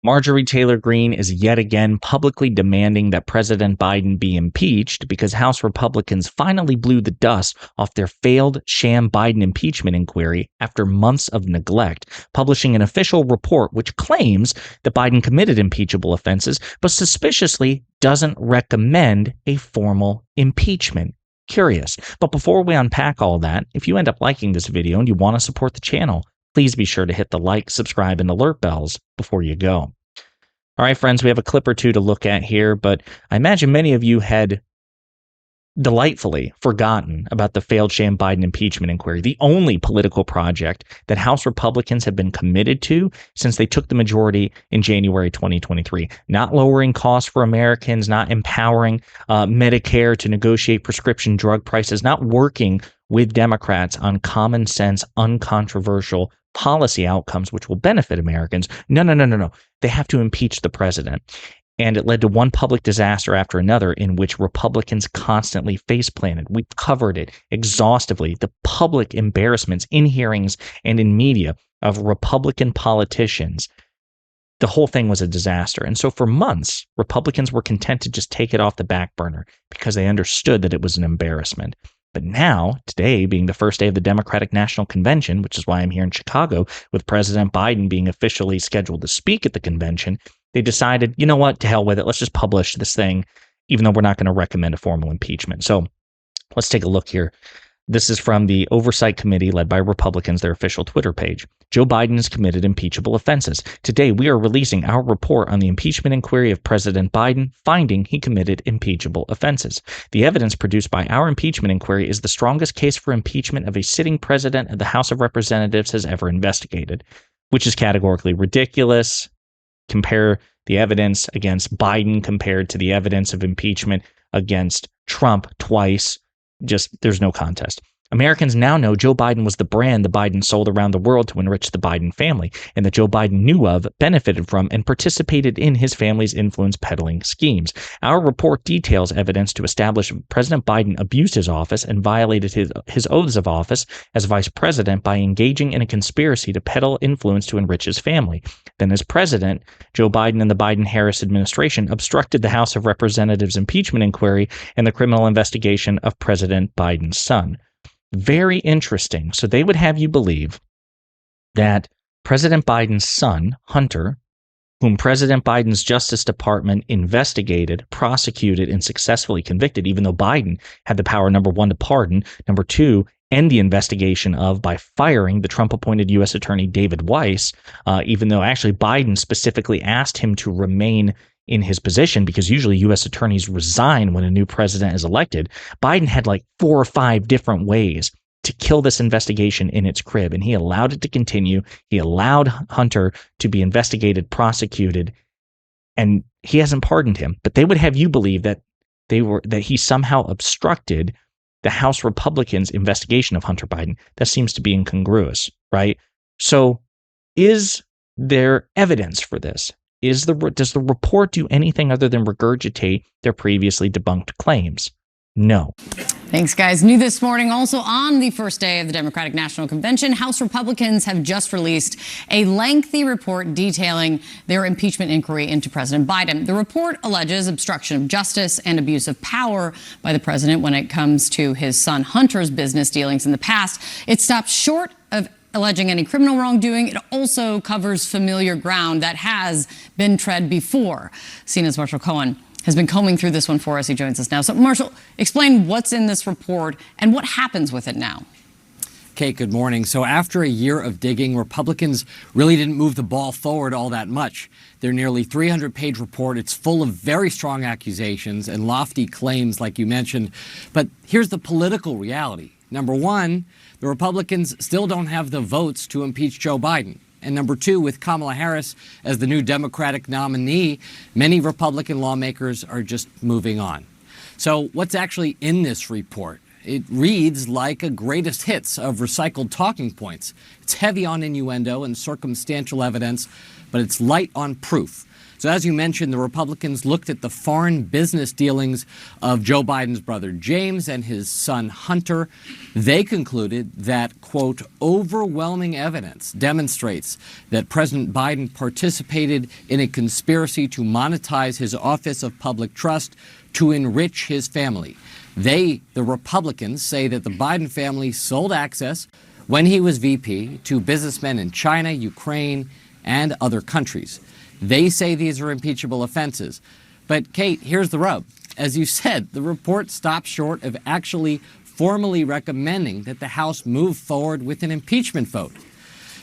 Marjorie Taylor Greene is yet again publicly demanding that President Biden be impeached because House Republicans finally blew the dust off their failed sham Biden impeachment inquiry after months of neglect, publishing an official report which claims that Biden committed impeachable offenses, but suspiciously doesn't recommend a formal impeachment. Curious. But before we unpack all that, if you end up liking this video and you want to support the channel, please be sure to hit the like, subscribe, and alert bells before you go. All right, friends, we have a clip or two to look at here, but I imagine many of you had delightfully forgotten about the failed sham Biden impeachment inquiry, the only political project that House Republicans have been committed to since they took the majority in January 2023. Not lowering costs for Americans, not empowering Medicare to negotiate prescription drug prices, not working with Democrats on common sense, uncontroversial policy outcomes which will benefit Americans. No. They have to impeach the president. And it led to one public disaster after another in which Republicans constantly face-planted. We've covered it exhaustively. The public embarrassments in hearings and in media of Republican politicians. The whole thing was a disaster. And so for months, Republicans were content to just take it off the back burner because they understood that it was an embarrassment. But now, today being the first day of the Democratic National Convention, which is why I'm here in Chicago, with President Biden being officially scheduled to speak at the convention, they decided, you know what, to hell with it. Let's just publish this thing, even though we're not going to recommend a formal impeachment. So let's take a look here. This is from the Oversight Committee led by Republicans, their official Twitter page. Joe Biden has committed impeachable offenses. Today, we are releasing our report on the impeachment inquiry of President Biden, finding he committed impeachable offenses. The evidence produced by our impeachment inquiry is the strongest case for impeachment of a sitting president of the House of Representatives has ever investigated, which is categorically ridiculous. Compare the evidence against Biden compared to the evidence of impeachment against Trump twice. Just, there's no contest. Americans now know Joe Biden was the brand the Biden sold around the world to enrich the Biden family, and that Joe Biden knew of, benefited from, and participated in his family's influence peddling schemes. Our report details evidence to establish President Biden abused his office and violated his oaths of office as vice president by engaging in a conspiracy to peddle influence to enrich his family. Then as president, Joe Biden and the Biden-Harris administration obstructed the House of Representatives impeachment inquiry and the criminal investigation of President Biden's son. Very interesting. So they would have you believe that President Biden's son, Hunter, whom President Biden's Justice Department investigated, prosecuted, and successfully convicted, even though Biden had the power, number one, to pardon, number two, end the investigation of by firing the Trump-appointed U.S. Attorney David Weiss, even though actually Biden specifically asked him to remain in his position because usually U.S. attorneys resign when a new president is elected. Biden had like 4 or 5 different ways to kill this investigation in its crib, and he allowed it to continue. He allowed Hunter to be investigated, prosecuted, and he hasn't pardoned him. But they would have you believe that he somehow obstructed the House Republicans' investigation of Hunter Biden. That seems to be incongruous, right? So is there evidence for this? Does the report do anything other than regurgitate their previously debunked claims? No. Thanks, guys. New this morning, also on the first day of the Democratic National Convention, House Republicans have just released a lengthy report detailing their impeachment inquiry into President Biden. The report alleges obstruction of justice and abuse of power by the president when it comes to his son Hunter's business dealings in the past. It stops short of alleging any criminal wrongdoing. It also covers familiar ground that has been tread before. CNN's Marshall Cohen has been combing through this one for us. He joins us now. So, Marshall, explain what's in this report and what happens with it now. Kate, good morning. So after a year of digging, Republicans really didn't move the ball forward all that much. Their nearly 300-page report, it's full of very strong accusations and lofty claims, like you mentioned. But here's the political reality. Number one, the Republicans still don't have the votes to impeach Joe Biden. And number two, with Kamala Harris as the new Democratic nominee, many Republican lawmakers are just moving on. So what's actually in this report? It reads like a greatest hits of recycled talking points. It's heavy on innuendo and circumstantial evidence, but it's light on proof. So as you mentioned, the Republicans looked at the foreign business dealings of Joe Biden's brother James and his son Hunter. They concluded that, quote, overwhelming evidence demonstrates that President Biden participated in a conspiracy to monetize his office of public trust to enrich his family. They, the Republicans, say that the Biden family sold access when he was VP to businessmen in China, Ukraine, and other countries. They say these are impeachable offenses. But, Kate, here's the rub. As you said, the report stops short of actually formally recommending that the House move forward with an impeachment vote.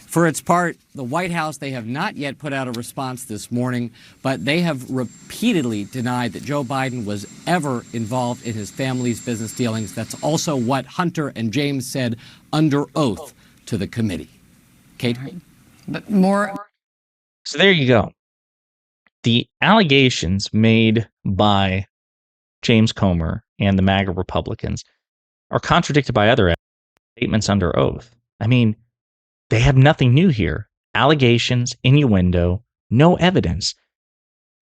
For its part, the White House, they have not yet put out a response this morning, but they have repeatedly denied that Joe Biden was ever involved in his family's business dealings. That's also what Hunter and James said under oath to the committee. Kate? But more. So there you go. The allegations made by James Comer and the MAGA Republicans are contradicted by other statements under oath. I mean, they have nothing new here. Allegations, innuendo, no evidence.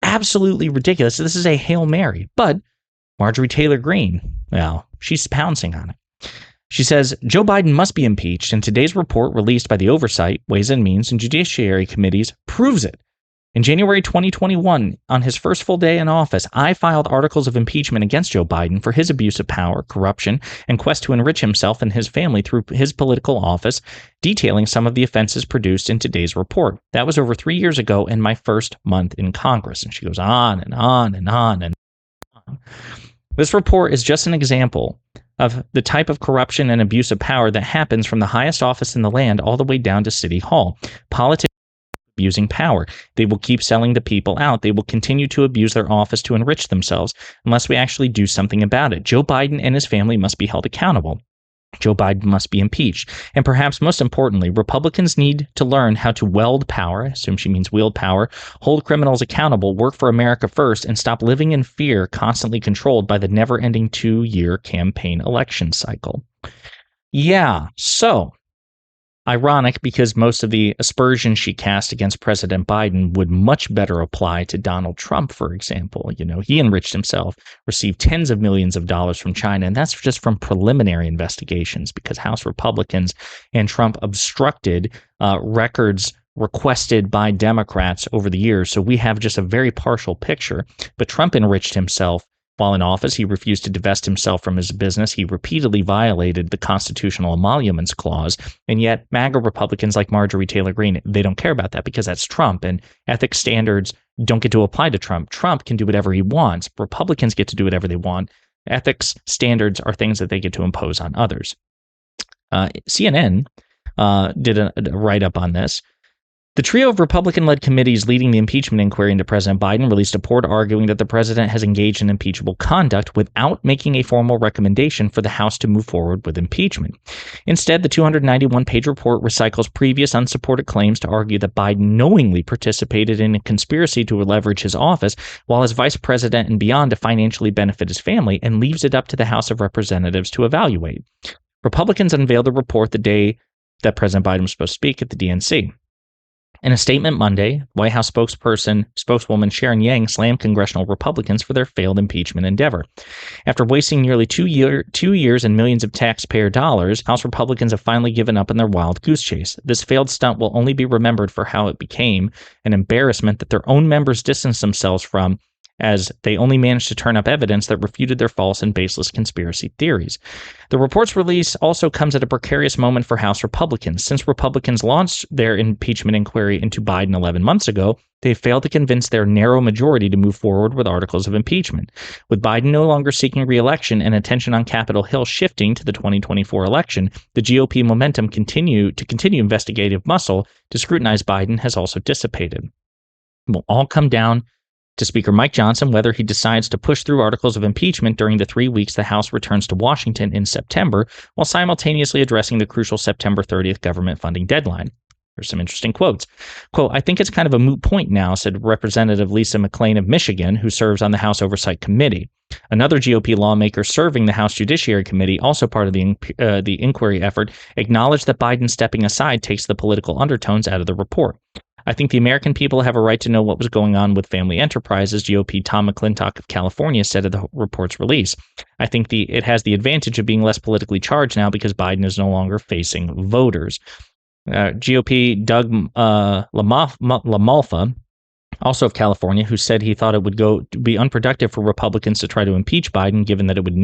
Absolutely ridiculous. This is a Hail Mary. But Marjorie Taylor Greene, well, she's pouncing on it. She says, Joe Biden must be impeached, and today's report released by the Oversight, Ways and Means, and Judiciary Committees proves it. In January 2021, on his first full day in office, I filed articles of impeachment against Joe Biden for his abuse of power, corruption, and quest to enrich himself and his family through his political office, detailing some of the offenses produced in today's report. That was over 3 years ago in my first month in Congress. And she goes on and on and on and on. This report is just an example of the type of corruption and abuse of power that happens from the highest office in the land all the way down to City Hall. Politics abusing power. They will keep selling the people out. They will continue to abuse their office to enrich themselves unless we actually do something about it. Joe Biden and his family must be held accountable. Joe Biden must be impeached. And perhaps most importantly, Republicans need to learn how to weld power, I assume she means wield power, hold criminals accountable, work for America first, and stop living in fear, constantly controlled by the never-ending 2-year campaign election cycle. Yeah, so ironic, because most of the aspersions she cast against President Biden would much better apply to Donald Trump, for example. You know, he enriched himself, received tens of millions of dollars from China, and that's just from preliminary investigations because House Republicans and Trump obstructed records requested by Democrats over the years. So we have just a very partial picture. But Trump enriched himself while in office. He refused to divest himself from his business. He repeatedly violated the constitutional emoluments clause. And yet MAGA Republicans like Marjorie Taylor Greene, they don't care about that because that's Trump, and ethics standards don't get to apply to Trump. Trump can do whatever he wants. Republicans get to do whatever they want. Ethics standards are things that they get to impose on others. CNN did a write-up on this. The trio of Republican-led committees leading the impeachment inquiry into President Biden released a report arguing that the president has engaged in impeachable conduct without making a formal recommendation for the House to move forward with impeachment. Instead, the 291-page report recycles previous unsupported claims to argue that Biden knowingly participated in a conspiracy to leverage his office while as vice president and beyond to financially benefit his family, and leaves it up to the House of Representatives to evaluate. Republicans unveiled the report the day that President Biden was supposed to speak at the DNC. In a statement Monday, White House spokeswoman Sharon Yang slammed congressional Republicans for their failed impeachment endeavor. After wasting nearly 2 years and millions of taxpayer dollars, House Republicans have finally given up in their wild goose chase. This failed stunt will only be remembered for how it became an embarrassment that their own members distanced themselves from, as they only managed to turn up evidence that refuted their false and baseless conspiracy theories. The report's release also comes at a precarious moment for House Republicans. Since Republicans launched their impeachment inquiry into Biden 11 months ago, they failed to convince their narrow majority to move forward with articles of impeachment. With Biden no longer seeking re-election and attention on Capitol Hill shifting to the 2024 election, the GOP momentum to continue investigative muscle to scrutinize Biden has also dissipated. It will all come down to Speaker Mike Johnson whether he decides to push through articles of impeachment during the 3 weeks the House returns to Washington in September, while simultaneously addressing the crucial September 30th government funding deadline. There's some interesting quotes. Quote, "I think it's kind of a moot point now," said Representative Lisa McClain of Michigan, who serves on the House Oversight Committee. Another GOP lawmaker serving the House Judiciary Committee, also part of the inquiry effort, acknowledged that Biden stepping aside takes the political undertones out of the report. I think the American people have a right to know what was going on with family enterprises, GOP Tom McClintock of California said of the report's release. I think it has the advantage of being less politically charged now because Biden is no longer facing voters. GOP Doug LaMalfa, also of California, who said he thought it would be unproductive for Republicans to try to impeach Biden, given that it would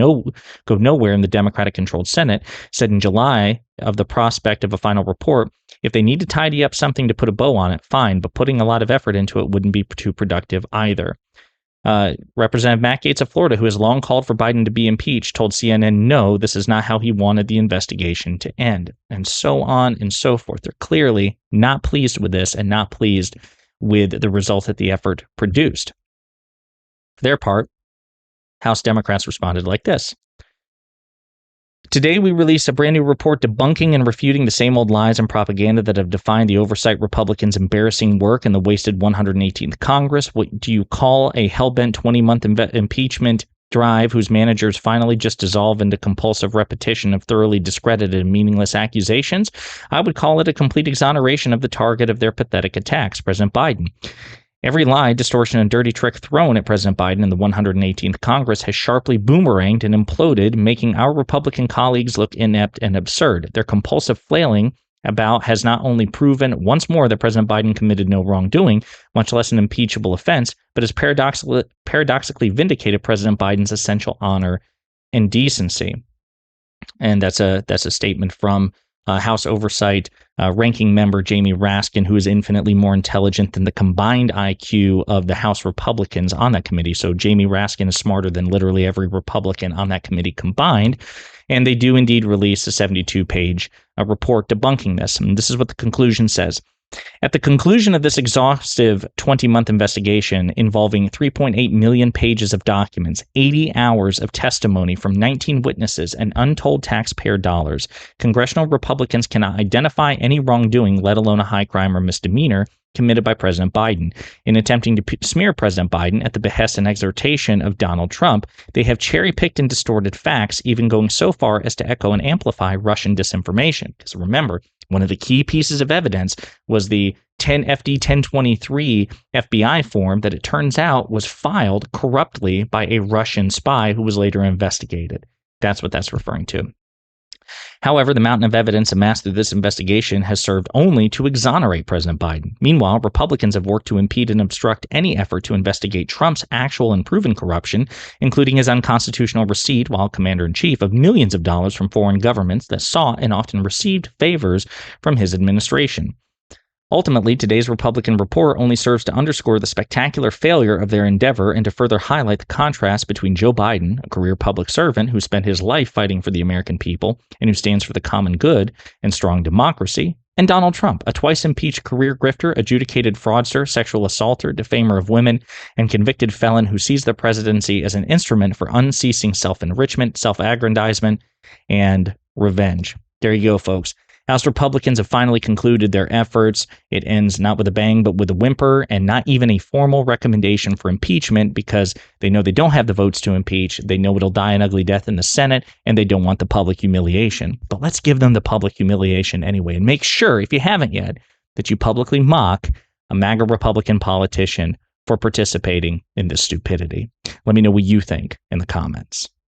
go nowhere in the Democratic-controlled Senate, said in July of the prospect of a final report, if they need to tidy up something to put a bow on it, fine, but putting a lot of effort into it wouldn't be too productive either. Representative Matt Gaetz of Florida, who has long called for Biden to be impeached, told CNN, no, this is not how he wanted the investigation to end, and so on and so forth. They're clearly not pleased with this and not pleased with the result that the effort produced. For their part, House Democrats responded like this. Today, we release a brand new report debunking and refuting the same old lies and propaganda that have defined the oversight Republicans' embarrassing work in the wasted 118th Congress. What do you call a hell-bent 20-month impeachment drive whose managers finally just dissolve into compulsive repetition of thoroughly discredited and meaningless accusations? I would call it a complete exoneration of the target of their pathetic attacks, President Biden. Every lie, distortion, and dirty trick thrown at President Biden in the 118th Congress has sharply boomeranged and imploded, making our Republican colleagues look inept and absurd. Their compulsive flailing about has not only proven once more that President Biden committed no wrongdoing, much less an impeachable offense, but has paradoxically vindicated President Biden's essential honor and decency. And that's a statement from House Oversight ranking member Jamie Raskin, who is infinitely more intelligent than the combined IQ of the House Republicans on that committee. So Jamie Raskin is smarter than literally every Republican on that committee combined. And they do indeed release a 72-page report debunking this. And this is what the conclusion says. At the conclusion of this exhaustive 20-month investigation involving 3.8 million pages of documents, 80 hours of testimony from 19 witnesses, and untold taxpayer dollars, congressional Republicans cannot identify any wrongdoing, let alone a high crime or misdemeanor, committed by President Biden. In attempting to smear President Biden at the behest and exhortation of Donald Trump, they have cherry-picked and distorted facts, even going so far as to echo and amplify Russian disinformation. Because remember, one of the key pieces of evidence was the FD 1023 FBI form that it turns out was filed corruptly by a Russian spy who was later investigated. That's what that's referring to. However, the mountain of evidence amassed through this investigation has served only to exonerate President Biden. Meanwhile, Republicans have worked to impede and obstruct any effort to investigate Trump's actual and proven corruption, including his unconstitutional receipt, while commander-in-chief, of millions of dollars from foreign governments that sought and often received favors from his administration. Ultimately, today's Republican report only serves to underscore the spectacular failure of their endeavor and to further highlight the contrast between Joe Biden, a career public servant who spent his life fighting for the American people and who stands for the common good and strong democracy, and Donald Trump, a twice-impeached career grifter, adjudicated fraudster, sexual assaulter, defamer of women, and convicted felon who sees the presidency as an instrument for unceasing self-enrichment, self-aggrandizement, and revenge. There you go, folks. House Republicans have finally concluded their efforts. It ends not with a bang, but with a whimper, and not even a formal recommendation for impeachment because they know they don't have the votes to impeach. They know it'll die an ugly death in the Senate, and they don't want the public humiliation. But let's give them the public humiliation anyway, and make sure, if you haven't yet, that you publicly mock a MAGA Republican politician for participating in this stupidity. Let me know what you think in the comments.